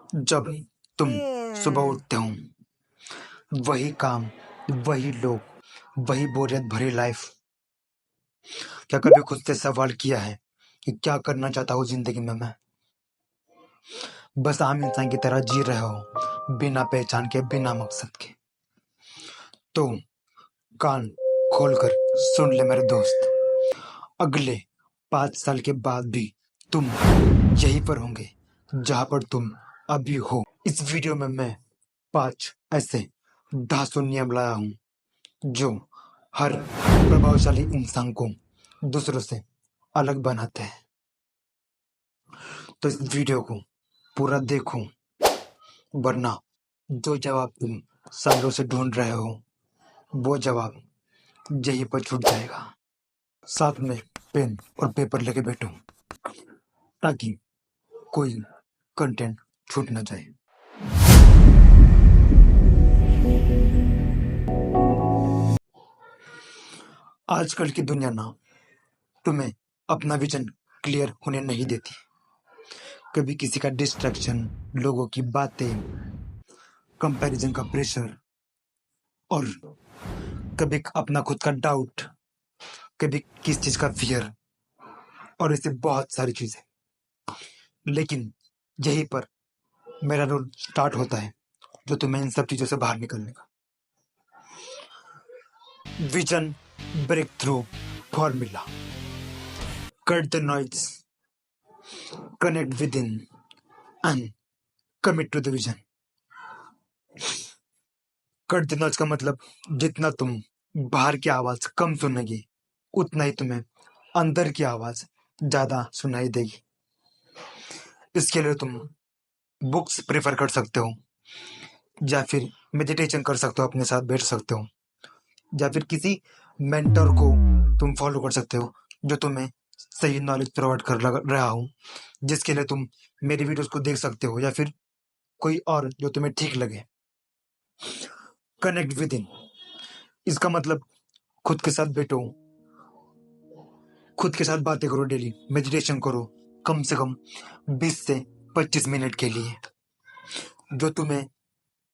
जब तुम सुबह उठते हो, वही काम, वही लोग, वही बोरियत भरी लाइफ। क्या कभी खुद से सवाल किया है कि क्या करना चाहता हूँ जिंदगी में मैं? बस आम इंसान की तरह जी रहे हो, बिना पहचान के, बिना मकसद के। तो कान खोलकर सुन ले मेरे दोस्त, अगले 5 साल के बाद भी तुम यहीं पर होंगे जहां पर तुम अभी हो। इस वीडियो में मैं 5 ऐसे धांसू नियम लाया हूं जो हर प्रभावशाली इंसान को दूसरों से अलग बनाते हैं। तो इस वीडियो को पूरा देखो, वरना जो जवाब तुम सालों से ढूंढ रहे हो वो जवाब यहीं पर छूट जाएगा। साथ में पेन और पेपर लेके बैठो ताकि कोई कंटेंट छूट ना जाए। आजकल की दुनिया ना तुम्हें अपना विजन क्लियर होने नहीं देती। कभी किसी का डिस्ट्रैक्शन, लोगों की बातें, कंपैरिजन का प्रेशर, और कभी अपना खुद का डाउट, कभी किस चीज का फियर, और ऐसे बहुत सारी चीजें। लेकिन यहीं पर मेरा रोल स्टार्ट होता है, जो तुम्हें इन सब चीजों से बाहर निकलने का। Vision breakthrough formula. Cut the noise, connect within and commit to the vision. Cut the noise का मतलब जितना तुम बाहर की आवाज कम सुनोगे, उतना ही तुम्हें अंदर की आवाज ज्यादा सुनाई देगी। इसके लिए तुम बुक्स प्रेफर कर सकते हो, या फिर मेडिटेशन कर सकते हो, अपने साथ बैठ सकते हो, या फिर किसी मेंटर को तुम फॉलो कर सकते हो जो तुम्हें सही नॉलेज प्रोवाइड कर रहा हो, जिसके लिए तुम मेरी वीडियोस को देख सकते हो, या फिर कोई और जो तुम्हें ठीक लगे। कनेक्ट विद इन, इसका मतलब खुद के साथ बैठो, खुद के साथ बातें करो, डेली मेडिटेशन करो, कम से कम 20 से 25 मिनट के लिए, जो तुम्हें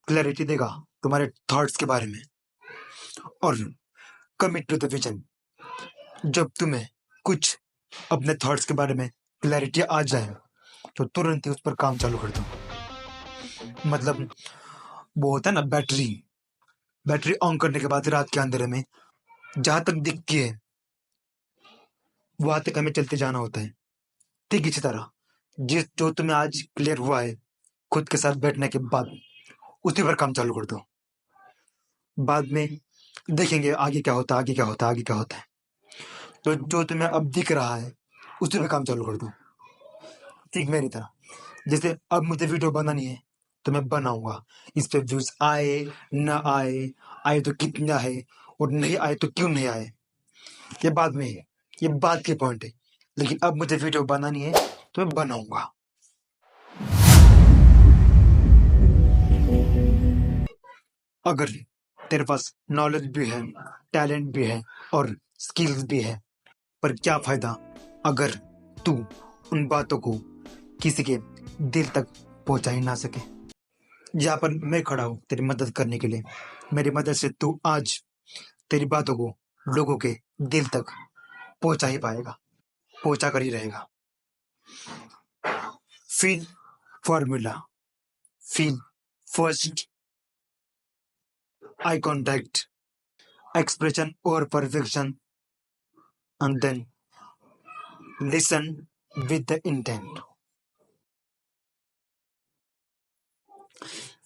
क्लैरिटी देगा तुम्हारे थॉट्स के बारे में। और कमिट टू द विजन, जब तुम्हें कुछ अपने थॉट्स के बारे में क्लैरिटी आ जाए तो तुरंत ही उस पर काम चालू कर दो। मतलब वो होता है ना, बैटरी ऑन करने के बाद रात के अंधेरे में जहां तक दिखती है वहां तक हमें चलते जाना होता है। ठीक इसी तरह जो तुम्हें आज क्लियर हुआ है खुद के साथ बैठने के बाद, उसी पर काम चालू कर दो। बाद में देखेंगे आगे क्या होता है, आगे क्या होता है, आगे क्या होता है। तो जो तुम्हें अब दिख रहा है उसी पर काम चालू कर दो। ठीक मेरी तरह, जैसे अब मुझे वीडियो बनानी है तो मैं बनाऊंगा। इस पे व्यूज आए ना आए, आए तो कितना है, और नहीं आए तो क्यों नहीं आए, ये बाद में है, ये बात की पॉइंट है। लेकिन अब मुझे वीडियो बनानी है तो मैं बनाऊंगा। अगर तेरे पास नॉलेज भी है, टैलेंट भी है और स्किल्स भी है, पर क्या फायदा अगर तू उन बातों को किसी के दिल तक पहुंचा ही ना सके। यहाँ पर मैं खड़ा हूँ तेरी मदद करने के लिए। मेरी मदद से तू आज तेरी बातों को लोगों के दिल तक पहुंचा ही पाएगा, पहुंचा कर ही रहेगा। Feel formula. Feel first, eye contact, expression और perfection, and then listen with the intent.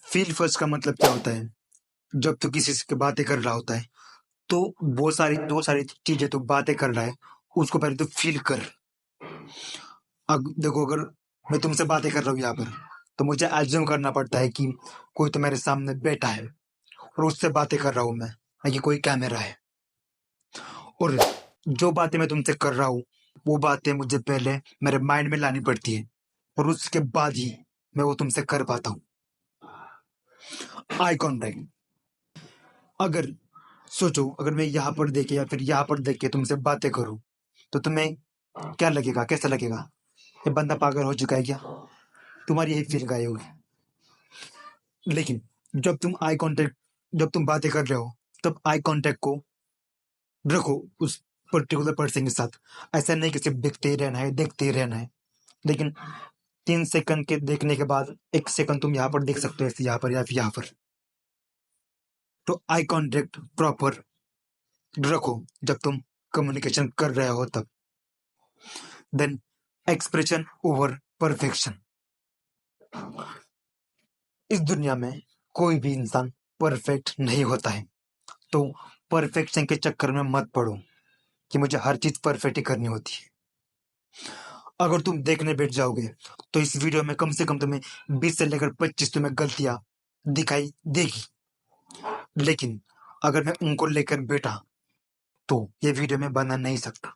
Feel first का मतलब क्या होता है? जब तू किसी से बातें कर रहा होता है तो वो सारी चीजें तो बातें कर रहा है, उसको पहले तो फील कर। अब देखो, अगर मैं तुमसे बातें कर रहा हूँ यहाँ पर, तो मुझे एज्यूम करना पड़ता है कि कोई तो मेरे सामने बैठा है और उससे बातें कर रहा हूँ मैं, ना कि कोई कैमरा है। और जो बातें मैं तुमसे कर रहा हूँ वो बातें मुझे पहले मेरे माइंड में लानी पड़ती है, और उसके बाद ही मैं वो तुमसे कर पाता हूँ। आई कॉन्टैक्ट, अगर सोचो, अगर मैं यहाँ पर देखे या फिर यहाँ पर देख के तुमसे बातें करूं तो तुम्हें क्या लगेगा, कैसा लगेगा? ये बंदा पागल हो चुका है क्या? तुम्हारी यही फीलिंग आई होगी। लेकिन जब तुम बातें कर रहे हो तब आई कांटेक्ट को रखो उस पर्टिकुलर पर्सन के साथ। ऐसा नहीं कि सिर्फ देखते ही रहना है। लेकिन 3 सेकंड के देखने के बाद 1 सेकंड तुम यहाँ पर देख सकते हो, यहाँ पर या फिर यहाँ पर। तो आई कांटेक्ट प्रॉपर रखो जब तुम कम्युनिकेशन कर रहे हो तब। Then expression over perfection. इस दुनिया में कोई भी इंसान परफेक्ट नहीं होता है, तो परफेक्शन के चक्कर में मत पड़ो कि मुझे हर चीज परफेक्ट ही करनी होती है। अगर तुम देखने बैठ जाओगे तो इस वीडियो में कम से कम तुम्हें 20 से लेकर 25 तुम्हें गलतियां दिखाई देगी। लेकिन अगर मैं उनको लेकर बैठा तो ये वीडियो में बना नहीं सकता।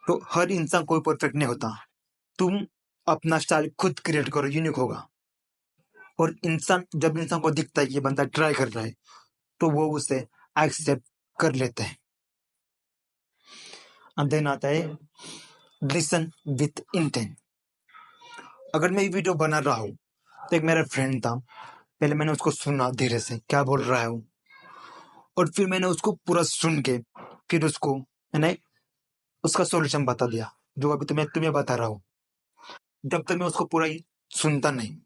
तो हर इंसान कोई परफेक्ट नहीं होता। तुम अपना स्टाइल खुद क्रिएट करो, यूनिक होगा। और जब इंसान को दिखता है कि ये बंदा ट्राई कर रहा है तो वो उसे एक्सेप्ट कर लेते हैं। एंड देन आता है लिसन विथ इंटेंट। अगर मैं ये वीडियो बना रहा हूँ तो एक मेरा फ्रेंड था, पहले मैंने उसको सुना धीरे से क्या बोल रहा है वो, और फिर मैंने उसको पूरा सुन के फिर उसको मैंने उसका सॉल्यूशन बता दिया, जो अभी तुम्हें बता रहा हूँ। जब तक मैं उसको पूरा ही सुनता नहीं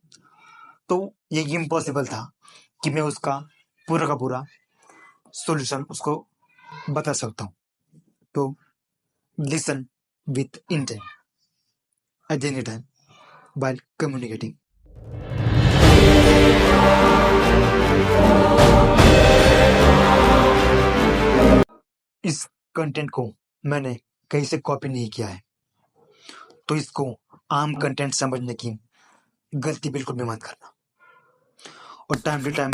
तो ये इम्पॉसिबल था कि मैं उसका पूरा का पूरा सॉल्यूशन उसको बता सकता हूँ। तो listen with intent at any time while communicating. इस कंटेंट को मैंने कहीं से कॉपी नहीं किया है, तो इसको आम कंटेंट समझने की गलती बिल्कुल भी मत करना और टाइम टू टाइम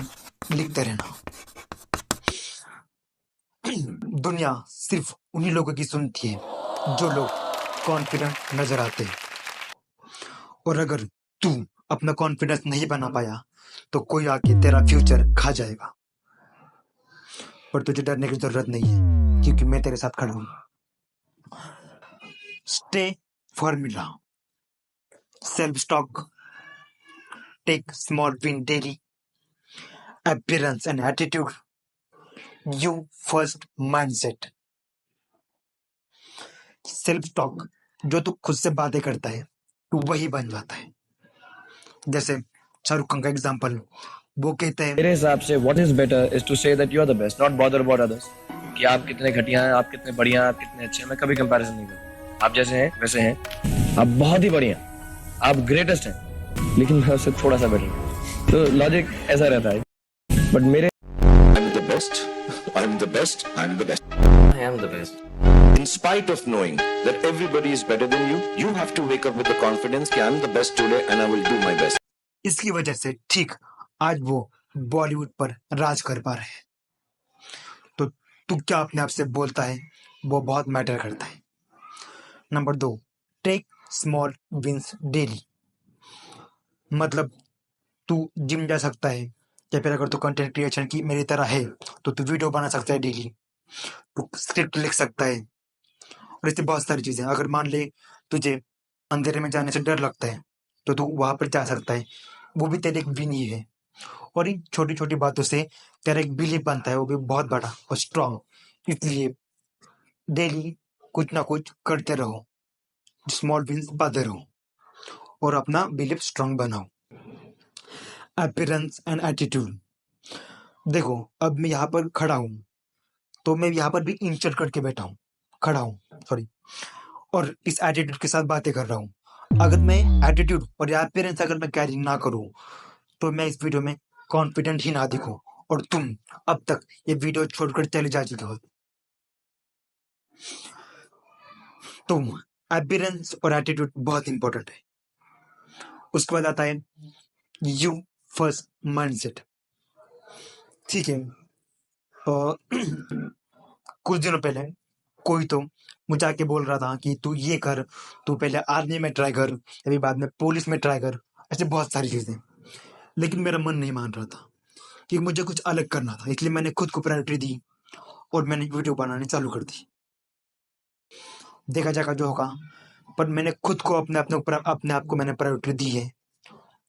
लिखते रहना। दुनिया सिर्फ उन्हीं लोगों की सुनती है जो लोग कॉन्फिडेंट नजर आते हैं। और अगर तू अपना कॉन्फिडेंस नहीं बना पाया तो कोई आके तेरा फ्यूचर खा जाएगा। और तुझे डरने की जरूरत नहीं है क्योंकि मैं तेरे साथ खड़ा हूं। Stay formula self talk, take small win daily, appearance and attitude, you first mindset। Self talk, जो तू खुद से बातें करता है तू वही बन जाता है। जैसे शाहरुख खान का एग्जांपल, वो कहते हैं मेरे हिसाब से what is better is to say that you are the best, not bother about others, कि आप कितने घटिया हैं, आप कितने बढ़िया हैं, आप कितने अच्छे हैं। मैं कभी कंपैरिजन नहीं करता। आप जैसे हैं वैसे हैं, आप बहुत ही बढ़िया, आप ग्रेटेस्ट हैं, लेकिन मैं उससे थोड़ा सा बेटर हूं। तो लॉजिक ऐसा रहता है। बट मेरे I'm the best. I'm the best. I'm the best. I am the best. In spite of knowing that everybody is better than you, you have to wake up with the confidence that I'm the best today and I will do my best. इसकी वजह से ठीक आज वो बॉलीवुड पर राज कर पा रहे हैं। तो तू क्या अपने आप से बोलता है वो बहुत मैटर करता है। Number 2, take small wins daily. मतलब तू जिम जा सकता है या फिर अगर तू कंटेंट क्रिएशन की मेरी तरह है तो तू वीडियो बना सकता है डेली, तू स्क्रिप्ट लिख सकता है और ऐसी बहुत सारी चीजें। अगर मान ले तुझे अंधेरे में जाने से डर लगता है तो तू वहां पर जा सकता है, वो भी तेरे एक विन ही है। और इन छोटी छोटी बातों से तेरा एक बिलीफ बनता है, वो भी बहुत बड़ा और स्ट्रांग। इसलिए डेली कुछ ना कुछ करते रहो, स्मॉल विंस पाते रहो और अपना बिलीफ स्ट्रांग बनाओ। Appearance and attitude. देखो अब मैं यहाँ पर खड़ा हूँ तो मैं यहाँ पर भी इंसर्ट करके बैठा हूँ, खड़ा हूँ सॉरी, और इस एटीट्यूड के साथ बातें कर रहा हूँ। अगर मैं एटीट्यूड और अपीयरेंस अगर मैं कैरी ना करूँ तो मैं इस वीडियो में कॉन्फिडेंट ही ना दिखूं और तुम अब तक ये वीडियो छोड़कर चले जा चुके हो। तुम अपीयरेंस और एटीट्यूड बहुत इंपॉर्टेंट है। उसके बाद आता है यू फर्स्ट माइंडसेट। ठीक है, कुछ दिनों पहले कोई तो मुझे आके बोल रहा था कि तू ये कर, तू पहले आर्मी में ट्राई कर, अभी बाद में पुलिस में ट्राई कर, ऐसे बहुत सारी चीजें। लेकिन मेरा मन नहीं मान रहा था कि मुझे कुछ अलग करना था, इसलिए मैंने खुद को प्रायोरिटी दी और मैंने वीडियो बनानी चालू कर दी। देखा जाएगा जो होगा, पर मैंने खुद को अपने आप को मैंने प्रायोरिटी दी है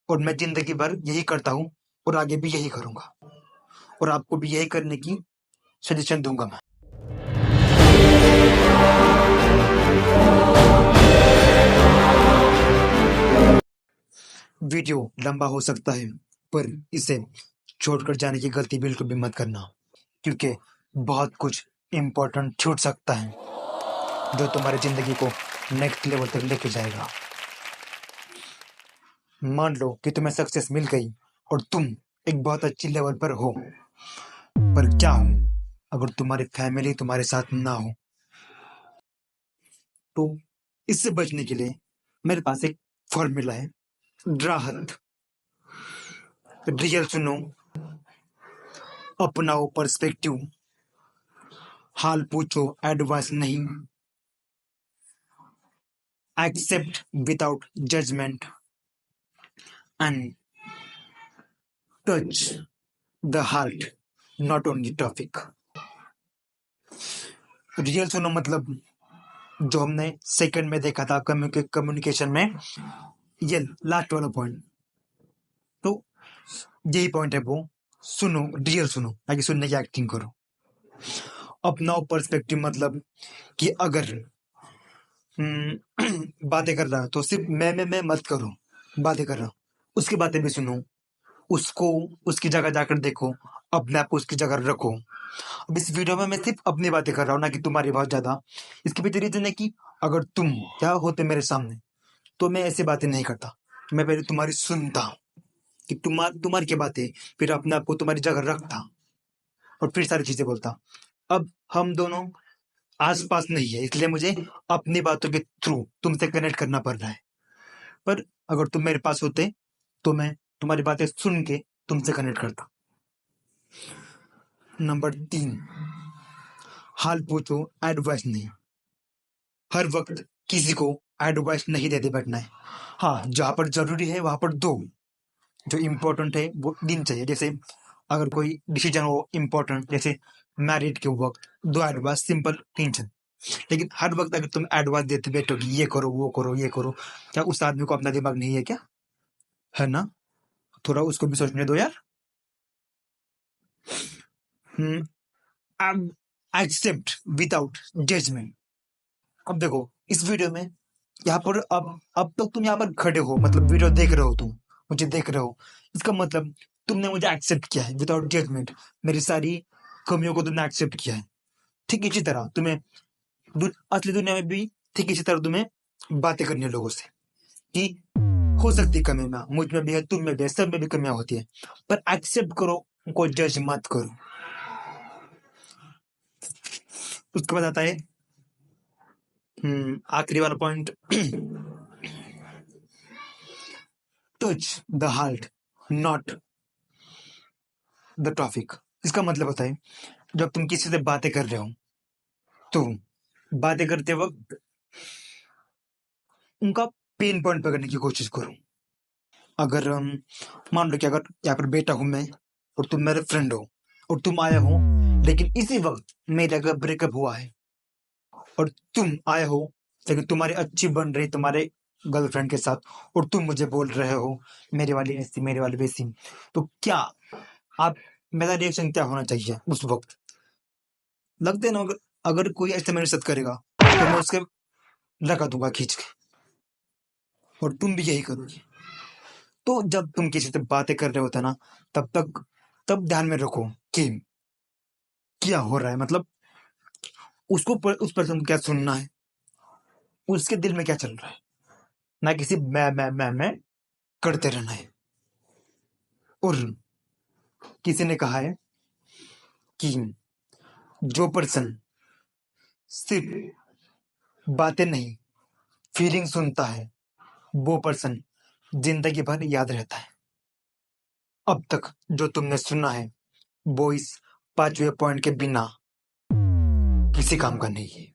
और मैं जिंदगी भर यही करता हूँ और आगे भी यही करूंगा और आपको भी यही करने की सजेशन दूंगा मैं। वीडियो लंबा हो सकता है पर इसे छोड़कर जाने की गलती बिल्कुल भी मत करना, क्योंकि बहुत कुछ इम्पोर्टेंट छूट सकता है जो तुम्हारी जिंदगी को नेक्स्ट लेवल तक लेके जाएगा। मान लो कि तुम्हें सक्सेस मिल गई और तुम एक बहुत अच्छी लेवल पर हो, पर क्या हो अगर तुम्हारी फैमिली तुम्हारे साथ ना हो? तो इससे बचने के लिए मेरे पास एक फॉर्मूला है, राहत। रियल सुनो, अपनाओ पर्सपेक्टिव, हाल पूछो एडवाइस नहीं, accept without judgement and touch the heart, not only topic. Real सुनो मतलब जो हमने सेकंड में देखा था कम्युनिकेशन में, ये लास्ट वाला पॉइंट, तो यही पॉइंट है वो। सुनो, रियल सुनो, ताकि सुनने की एक्टिंग करो। अपनाओ पर्सपेक्टिव मतलब कि अगर बातें कर रहा है तो सिर्फ मैं मत करो। बातें कर रहा हूं, उसकी बातें भी सुनो, उसको उसकी जगह जाकर देखो, अपने आप को उसकी जगह रखो। अब इस वीडियो में मैं सिर्फ अपनी बातें कर रहा हूँ, ना कि तुम्हारी बहुत ज्यादा। इसके पीछे रीजन है कि अगर तुम क्या होते मेरे सामने तो मैं ऐसी बातें नहीं करता। मैं पहले तुम्हारी सुनता कि तुम्हारी क्या बातें, फिर अपने आप को तुम्हारी जगह रखता और फिर सारी चीजें बोलता। अब हम दोनों आस पास नहीं है, इसलिए मुझे अपनी बातों के थ्रू तुमसे कनेक्ट करना पड़ रहा है। पर अगर तुम मेरे पास होते तो मैं तुम्हारी बातें सुन के तुमसे कनेक्ट करता। नंबर 3, हाल पूछो एडवाइस नहीं। हर वक्त किसी को एडवाइस नहीं देते बैठना है। हाँ, जहां पर जरूरी है वहां पर दो, जो इम्पोर्टेंट है वो दिन चाहिए। जैसे अगर कोई डिसीजन हो इम्पोर्टेंट, जैसे मैरिड के वक्त दो एडवाइस, सिंपल टेंशन। लेकिन हर वक्त अगर तुम एडवाइस देते बैठो कि ये करो वो करो ये करो, क्या उस आदमी को अपना दिमाग नहीं है क्या? है ना? थोड़ा उसको भी सोचने दो यार। Accept without judgement. अब देखो इस वीडियो में, यहाँ पर अब तक तुम यहाँ पर खड़े हो, मतलब वीडियो देख रहे हो, तुम मुझे देख रहे हो, इसका मतलब तुमने मुझे एक्सेप्ट किया है विदाउट जजमेंट। मेरी सारी कमियों को तुमने एक्सेप्ट किया है। ठीक इसी तरह तुम्हें असली दुनिया में भी ठीक इसी तरह तुम्हें बातें करनी है लोगों से कि हो सकती है कमियां, मुझ में भी है, तुम में भी है, सब में भी कमियां होती है, पर एक्सेप्ट करो, उनको जज मत करो। उसके बाद आता है आखिरी वाला point, touch the heart, not the topic. इसका मतलब होता है जब तुम किसी से बातें कर रहे हो तो बातें करते वक्त उनका पेन पॉइंट पकड़ने की कोशिश करो। अगर मान लो कि अगर यहाँ पर बेटा हूं मैं और तुम मेरे फ्रेंड हो और तुम आए हो, लेकिन इसी वक्त मेरा अगर ब्रेकअप हुआ है और तुम आए हो, लेकिन तुम्हारी अच्छी बन रही तुम्हारे गर्लफ्रेंड के साथ, और तुम मुझे बोल रहे हो मेरे वाली ऐसी मेरे वाली वैसी, तो क्या आप, मेरा रिएक्शन क्या होना चाहिए उस वक्त? लगते है ना, अगर कोई ऐसे मेरे साथ करेगा तो मैं उसके लगा दूंगा खींच के, और तुम भी यही करोगे। तो जब तुम किसी से बातें कर रहे होते ना, तब ध्यान में रखो कि क्या हो रहा है, मतलब उस पर्सन को क्या सुनना है, उसके दिल में क्या चल रहा है, ना किसी मैं करते रहना है। और किसी ने कहा है कि जो पर्सन सिर्फ बातें नहीं फीलिंग सुनता है वो पर्सन जिंदगी भर याद रहता है। अब तक जो तुमने सुना है वो इस 5वें पॉइंट के बिना किसी काम का नहीं है।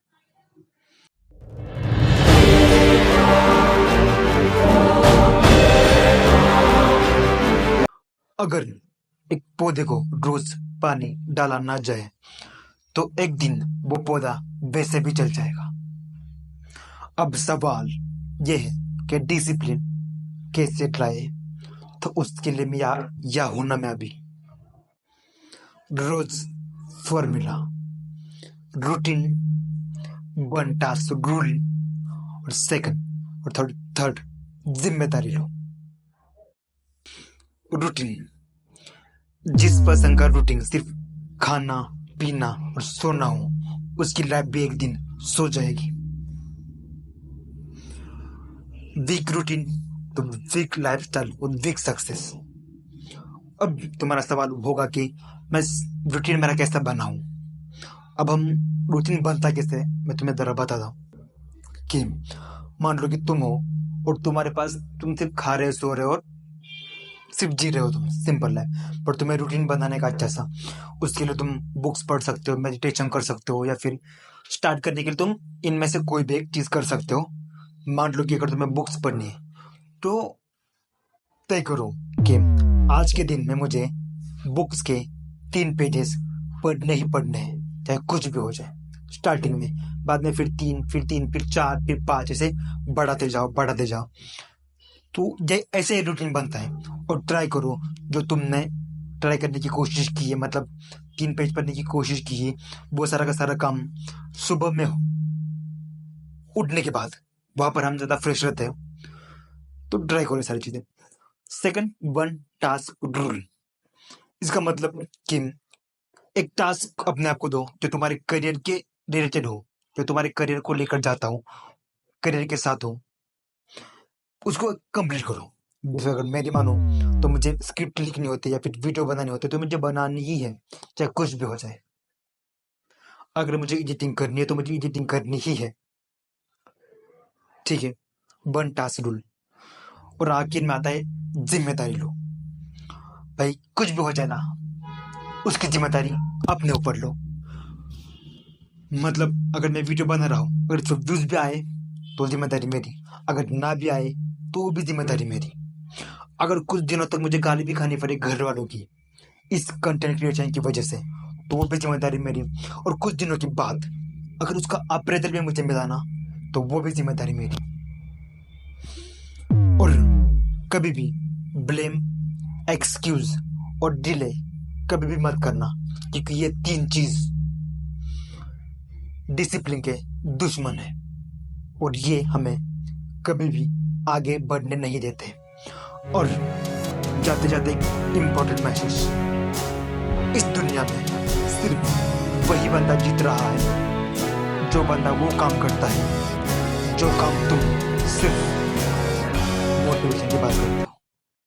अगर एक पौधे को रोज पानी डाला ना जाए तो एक दिन वो पौधा वैसे भी चल जाएगा। अब सवाल यह है कि डिसिप्लिन कैसे लाए, तो उसके लिए मैं या हूं ना मैं अभी। Rose formula, routine, one task rule, और सेकंड और थर्ड जिम्मेदारी लो। रूटीन, जिस पर्सन का रूटीन सिर्फ खाना पीना और सोना हो, उसकी लाइफ भी एक दिन सो जाएगी। वीक रूटीन तो वीक लाइफस्टाइल और वीक सक्सेस। अब तुम्हारा सवाल होगा कि मैं रूटीन मेरा कैसा बनाऊं। अब हम रूटीन बनता कैसे, मैं तुम्हें जरा बताता हूँ कि मान लो कि तुम हो और तुम्हारे पास, तुम सिर्फ खा रहे हो, सो रहे हो और सिर्फ जी रहे हो, तुम सिंपल है। पर तुम्हें रूटीन बनाने का अच्छा सा, उसके लिए तुम बुक्स पढ़ सकते हो, मेडिटेशन कर सकते हो, या फिर स्टार्ट करने के लिए तुम इनमें से कोई भी एक चीज कर सकते हो। मान लो कि अगर तुम्हें बुक्स पढ़नी है तो तय करो कि आज के दिन में मुझे बुक्स के 3 पेजेस पढ़ने ही पढ़ने हैं, चाहे कुछ भी हो जाए। स्टार्टिंग में, बाद में फिर 3, फिर 4, फिर 5, ऐसे बढ़ाते जाओ। तो ये ऐसे रूटीन बनता है। और ट्राई करो, जो तुमने ट्राई करने की कोशिश की है, मतलब 3 पेज पढ़ने की कोशिश की है, वो सारा का सारा काम सुबह में हो, उठने के बाद। वहां पर हम ज्यादा फ्रेश रहते हैं, तो ट्राई करो सारी चीजें। Second, one task rule. इसका मतलब कि एक टास्क अपने आप को दो जो तुम्हारे करियर के रिलेटेड हो, जो तुम्हारे करियर को लेकर जाता हो, करियर के साथ हो, उसको कंप्लीट करो। जैसे अगर मेरी मानो तो मुझे स्क्रिप्ट लिखनी होती है या फिर वीडियो बनानी होती है, तो मुझे बनानी ही है, चाहे कुछ भी हो जाए। अगर मुझे एडिटिंग करनी है तो मुझे एडिटिंग करनी ही है, ठीक है। One task rule. और आखिर में आता है जिम्मेदारी लो। भाई कुछ भी हो जाए ना, उसकी जिम्मेदारी अपने ऊपर लो। मतलब अगर मैं वीडियो बना रहा हूँ, अगर इसमें व्यूज भी आए तो जिम्मेदारी मेरी, अगर ना भी आए तो भी जिम्मेदारी मेरी। अगर कुछ दिनों तक मुझे गाली भी खानी पड़े घर वालों की इस कंटेंट क्रिएशन की वजह से, तो वो भी जिम्मेदारी मेरी। और कुछ दिनों के बाद अगर उसका अप्रेजल भी मुझे मिला ना, तो वो भी जिम्मेदारी मेरी। और कभी भी ब्लेम, एक्सक्यूज और डिले कभी भी मत करना, क्योंकि ये 3 चीज डिसिप्लिन के दुश्मन है और ये हमें कभी भी आगे बढ़ने नहीं देते। और जाते जाते एक इम्पोर्टेंट मैसेज, इस दुनिया में सिर्फ वही बंदा जीत रहा है जो बंदा वो काम करता है जो काम तुम सिर्फ मोटिवेशन की बात करते हो।